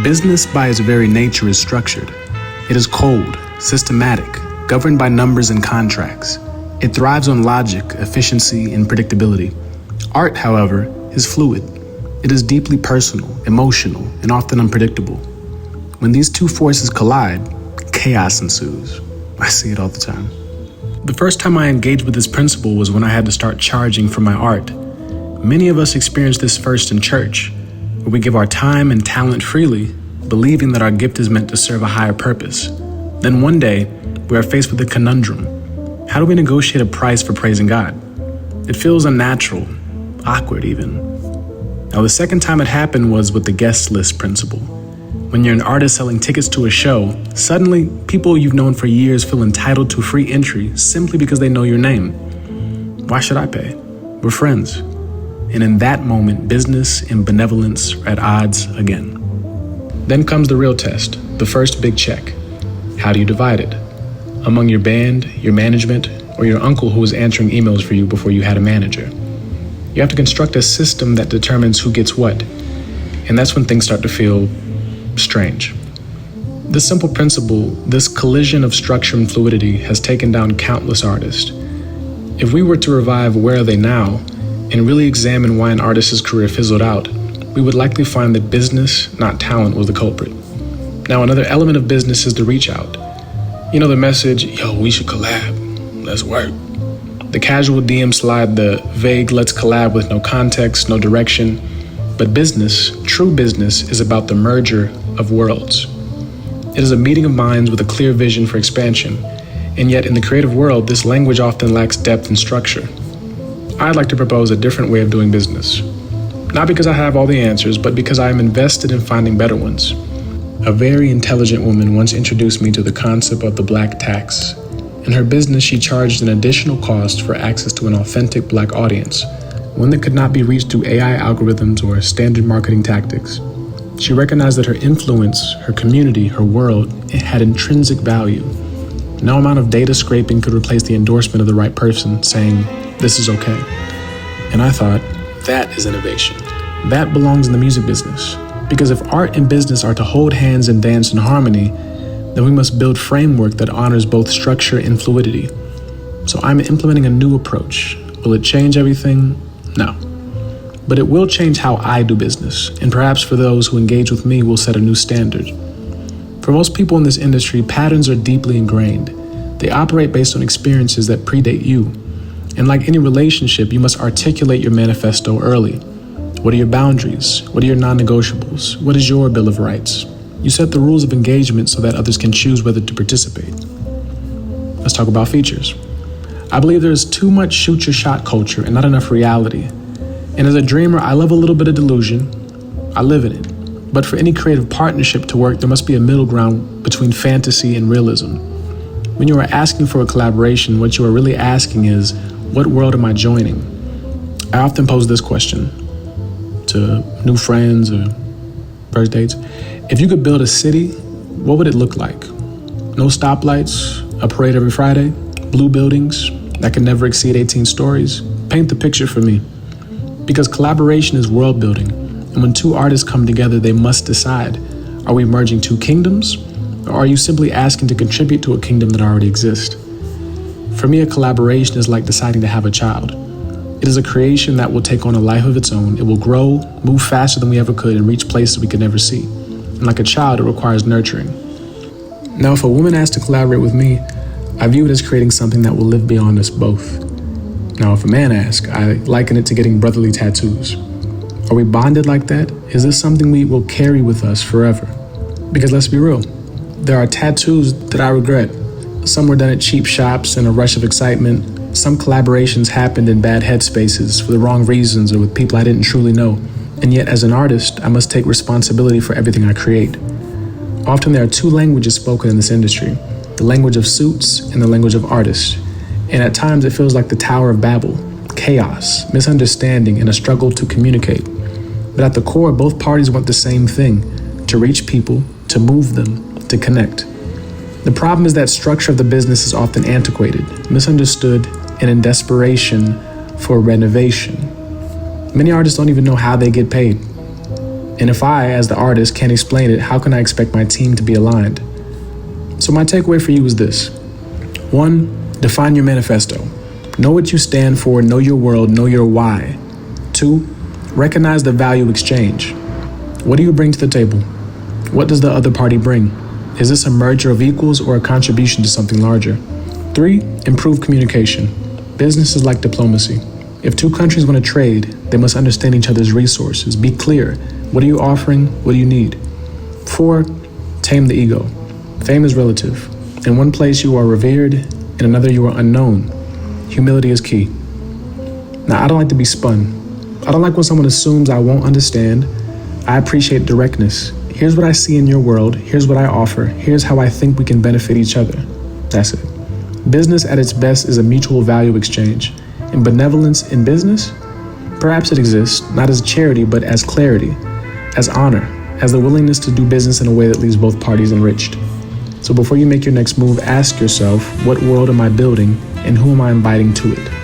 Business by its very nature is structured. It is cold, systematic, governed by numbers and contracts. It thrives on logic, efficiency, and predictability. Art, however, is fluid. It is deeply personal, emotional, and often unpredictable. When these two forces collide, chaos ensues. I see it all the time. The first time I engaged with this principle was when I had to start charging for my art. Many of us experience this first in church, where we give our time and talent freely, believing that our gift is meant to serve a higher purpose. Then one day, we are faced with a conundrum. How do we negotiate a price for praising God? It feels unnatural, awkward even. Now, the second time it happened was with the guest list principle. When you're an artist selling tickets to a show, suddenly people you've known for years feel entitled to free entry simply because they know your name. Why should I pay? We're friends. And in that moment, business and benevolence are at odds again. Then comes the real test, the first big check. How do you divide it? Among your band, your management, or your uncle who was answering emails for you before you had a manager. You have to construct a system that determines who gets what. And that's when things start to feel strange. This simple principle, this collision of structure and fluidity, has taken down countless artists. If we were to revive Where Are They Now and really examine why an artist's career fizzled out, we would likely find that business, not talent, was the culprit. Now, another element of business is the reach out. You know the message, yo, we should collab, let's work. The casual DM slide, the vague let's collab with no context, no direction. But business, true business, is about the merger of worlds. It is a meeting of minds with a clear vision for expansion, and yet in the creative world, this language often lacks depth and structure. I'd like to propose a different way of doing business. Not because I have all the answers, but because I am invested in finding better ones. A very intelligent woman once introduced me to the concept of the black tax. In her business, she charged an additional cost for access to an authentic black audience, one that could not be reached through AI algorithms or standard marketing tactics. She recognized that her influence, her community, her world, it had intrinsic value. No amount of data scraping could replace the endorsement of the right person saying, this is okay. And I thought, that is innovation. That belongs in the music business. Because if art and business are to hold hands and dance in harmony, then we must build framework that honors both structure and fluidity. So I'm implementing a new approach. Will it change everything? No. But it will change how I do business, and perhaps for those who engage with me will set a new standard. For most people in this industry, patterns are deeply ingrained. They operate based on experiences that predate you. And like any relationship, you must articulate your manifesto early. What are your boundaries? What are your non-negotiables? What is your Bill of Rights? You set the rules of engagement so that others can choose whether to participate. Let's talk about features. I believe there's too much shoot your shot culture and not enough reality. And as a dreamer, I love a little bit of delusion. I live in it. But for any creative partnership to work, there must be a middle ground between fantasy and realism. When you are asking for a collaboration, what you are really asking is, what world am I joining? I often pose this question to new friends or first dates. If you could build a city, what would it look like? No stoplights, a parade every Friday, blue buildings that can never exceed 18 stories. Paint the picture for me. Because collaboration is world building, and when two artists come together, they must decide, are we merging two kingdoms, or are you simply asking to contribute to a kingdom that already exists? For me, a collaboration is like deciding to have a child. It is a creation that will take on a life of its own. It will grow, move faster than we ever could, and reach places we could never see. And like a child, it requires nurturing. Now, if a woman asks to collaborate with me, I view it as creating something that will live beyond us both. Now, if a man asks, I liken it to getting brotherly tattoos. Are we bonded like that? Is this something we will carry with us forever? Because let's be real, there are tattoos that I regret. Some were done at cheap shops in a rush of excitement. Some collaborations happened in bad headspaces for the wrong reasons or with people I didn't truly know. And yet, as an artist, I must take responsibility for everything I create. Often there are two languages spoken in this industry, the language of suits and the language of artists. And at times it feels like the Tower of Babel, chaos, misunderstanding, and a struggle to communicate. But at the core, both parties want the same thing, to reach people, to move them, to connect. The problem is that structure of the business is often antiquated, misunderstood, and in desperation for renovation. Many artists don't even know how they get paid. And if I, as the artist, can't explain it, how can I expect my team to be aligned? So my takeaway for you is this. 1, define your manifesto. Know what you stand for, know your world, know your why. 2, recognize the value exchange. What do you bring to the table? What does the other party bring? Is this a merger of equals or a contribution to something larger? 3, improve communication. Business is like diplomacy. If two countries want to trade, they must understand each other's resources. Be clear. What are you offering? What do you need? 4, tame the ego. Fame is relative. In one place you are revered, in another you are unknown. Humility is key. Now, I don't like to be spun. I don't like when someone assumes I won't understand. I appreciate directness. Here's what I see in your world. Here's what I offer. Here's how I think we can benefit each other. That's it. Business at its best is a mutual value exchange. And benevolence in business? Perhaps it exists, not as charity, but as clarity, as honor, as the willingness to do business in a way that leaves both parties enriched. So before you make your next move, ask yourself, what world am I building and who am I inviting to it?